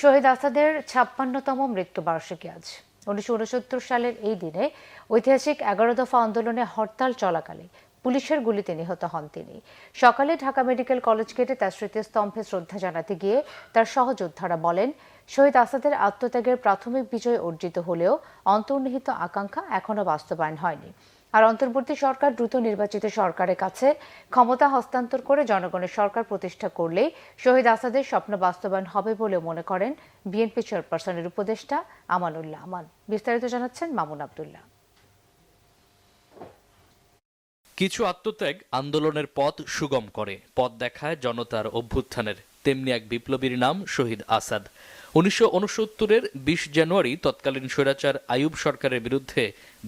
শহীদ আসাদের ৫৬তম মৃত্যুবার্ষিকী আজ। ১৯৬৯ সালের এই দিনে ঐতিহাসিক ১১ দফা আন্দোলনে হরতাল চলাকালে পুলিশের গুলিতে নিহত হন তিনি। সকালে ঢাকা মেডিকেল কলেজ গেটে তার স্মৃতিস্তম্ভে শ্রদ্ধা জানাতে গিয়ে তার সহযোদ্ধারা বলেন, শহীদ আসাদের আত্মত্যাগের প্রাথমিক বিজয় অর্জিত হলেও অন্তর্নিহিত আকাঙ্ক্ষা এখনো বাস্তবায়ন হয়নি। আর অন্তর্বর্তী সরকার দ্রুত নির্বাচিত সরকারের কাছে ক্ষমতা হস্তান্তর করে জনগণের সরকার প্রতিষ্ঠা করলেই শহীদ আসাদের স্বপ্ন বাস্তবায়ন হবে বলে মনে করেন বিএনপি চেয়ারপারসনের উপদেষ্টা আমানুল্লাহ আমান। বিস্তারিত জানাচ্ছেন মামুন আব্দুল্লাহ। কিছু আত্মত্যাগ আন্দোলনের পথ সুগম করে, পথ দেখায় জনতার অভ্যুত্থানের। তেমনি এক বিপ্লবীর নাম শহীদ আসাদ। ১৯৬৯-এর ২০ জানুয়ারি তৎকালীন স্বৈরাচার আইয়ুব সরকারের বিরুদ্ধে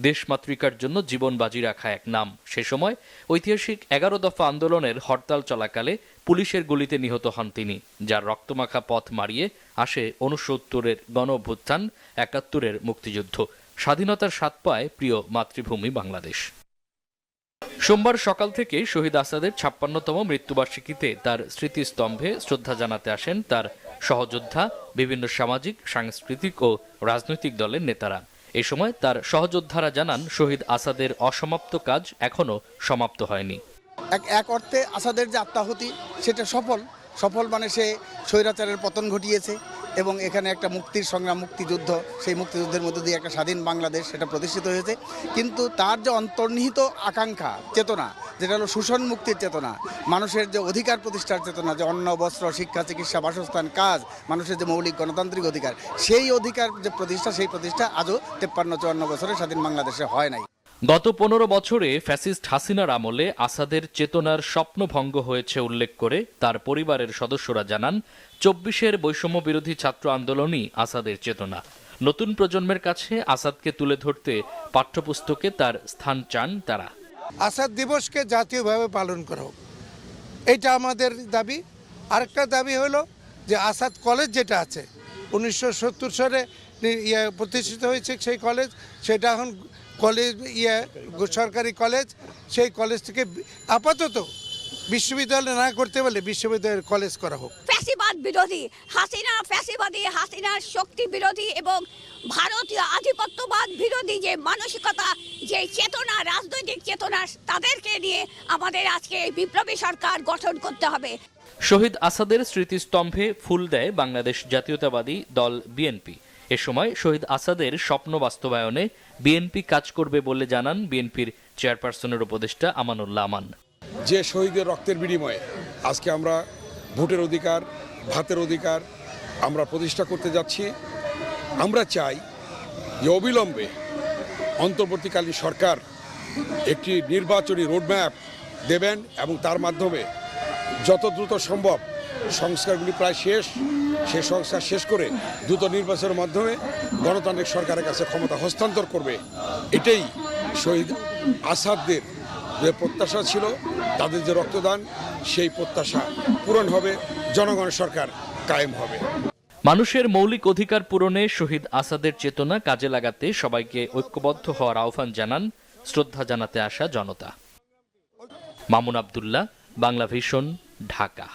দেশমাতৃকার জন্য জীবন বাজি রাখা এক নাম। সে সময় ঐতিহাসিক ১১ দফা আন্দোলনের হরতাল চলাকালে পুলিশের গুলিতে নিহত হন তিনি, যার রক্তমাখা পথ মারিয়ে আসে ৬৯-এর গণ অভ্যুত্থান, ৭১-এর মুক্তিযুদ্ধ। স্বাধীনতার স্বাদ পায় প্রিয় মাতৃভূমি বাংলাদেশ। সোমবার সকাল থেকে শহীদ আসাদের ৫৬তম মৃত্যুবার্ষিকীতে তার স্মৃতিস্তম্ভে শ্রদ্ধা জানাতে আসেন তার সহযোদ্ধা, বিভিন্ন সামাজিক, সাংস্কৃতিক ও রাজনৈতিক দলের নেতারা। এ সময় তার সহযোদ্ধারা জানান, শহীদ আসাদের অসমাপ্ত কাজ এখনো সমাপ্ত হয়নি। এক অর্থে আসাদের যে আত্মাহুতি সেটা সফল মানে সে স্বৈরাচারের পতন ঘটিয়েছে এবং এখানে একটা মুক্তির সংগ্রাম, মুক্তিযুদ্ধ, সেই মুক্তিযুদ্ধের মধ্যে দিয়ে একটা স্বাধীন বাংলাদেশ সেটা প্রতিষ্ঠিত হয়েছে। কিন্তু তার যে অন্তর্নিহিত আকাঙ্ক্ষা, চেতনা, যেটা হলো শোষণ মুক্তির চেতনা, মানুষের যে অধিকার প্রতিষ্ঠার চেতনা, যে অন্ন, বস্ত্র, শিক্ষা, চিকিৎসা, বাসস্থান, কাজ, মানুষের যে মৌলিক গণতান্ত্রিক অধিকার, সেই অধিকার যে প্রতিষ্ঠা, সেই প্রতিষ্ঠা আজও ৫৩-৫৪ বছরে স্বাধীন বাংলাদেশে হয় নাই। গত ১৫ বছরে ফ্যাসিস্ট হাসিনার আমলে আসাদের চেতনার স্বপ্নভঙ্গ হয়েছে উল্লেখ করে তার পরিবারের সদস্যরা জানান, ২৪-এর বৈষম্য বিরোধী ছাত্র আন্দোলনই আসাদের চেতনা। নতুন প্রজন্মের কাছে আসাদকে তুলে ধরতে পাঠ্যপুস্তকে তার স্থান চান তারা। আসাদ দিবসকে জাতীয়ভাবে পালন করা হোক, এটা আমাদের দাবি। আরেকটা দাবি হলো যে আসাদ কলেজ যেটা আছে ১৯৭০ সালে প্রতিষ্ঠিত হয়েছে, সেই কলেজ, সেটা এখন কলেজ সরকারি কলেজ, সেই কলেজ থেকে আপাতত বিশ্ববিদ্যালয় না করতে বলে বিশ্ববিদ্যালয়ের কলেজ করা হোক। ফ্যাসিবাদ বিরোধী হাসিনা, ফ্যাসিবাদী হাসিনার শক্তি বিরোধী এবং ভারতীয় আধিপত্যবাদ বিরোধী যে মানসিকতা, যে চেতনা, রাজনৈতিক চেতনা, তাদেরকে নিয়ে আমাদের আজকে এই বিপ্লবী সরকার গঠন করতে হবে। শহীদ আসাদের স্মৃতিস্তম্ভে ফুল দেয় বাংলাদেশ জাতীয়তাবাদী দল বিএনপি। এ সময় শহীদ আসাদের স্বপ্ন বাস্তবায়নে বিএনপি কাজ করবে বলে জানান বিএনপির চেয়ারপারসনের উপদেষ্টা আমানুল্লাহ আমান। যে শহীদের রক্তের বিনিময়ে আজকে আমরা ভোটের অধিকার, ভাতের অধিকার আমরা প্রতিষ্ঠা করতে যাচ্ছি, আমরা চাই যে অবিলম্বে অন্তর্বর্তীকালীন সরকার একটি নির্বাচনী রোডম্যাপ দেবেন এবং তার মাধ্যমে যত দ্রুত সম্ভব সংস্কারগুলি প্রায় শেষ, সে সংস্কার শেষ করে দ্রুত নির্বাচনের মাধ্যমে গণতান্ত্রিক সরকারের কাছে ক্ষমতা হস্তান্তর করবে। এটাই শহীদ আসাদদের যে প্রত্যাশা ছিল, তাদের যে রক্তদান, সেই প্রত্যাশা পূরণ হবে, জনগণের সরকার কায়েম হবে। মানুষের মৌলিক অধিকার পূরণে শহীদ আসাদের চেতনা কাজে লাগাতে সবাইকে ঐক্যবদ্ধ হওয়ার আহ্বান জানান শ্রদ্ধা জানাতে আসা জনতা। মামুন আব্দুল্লাহ, বাংলা ভিশন, ঢাকা।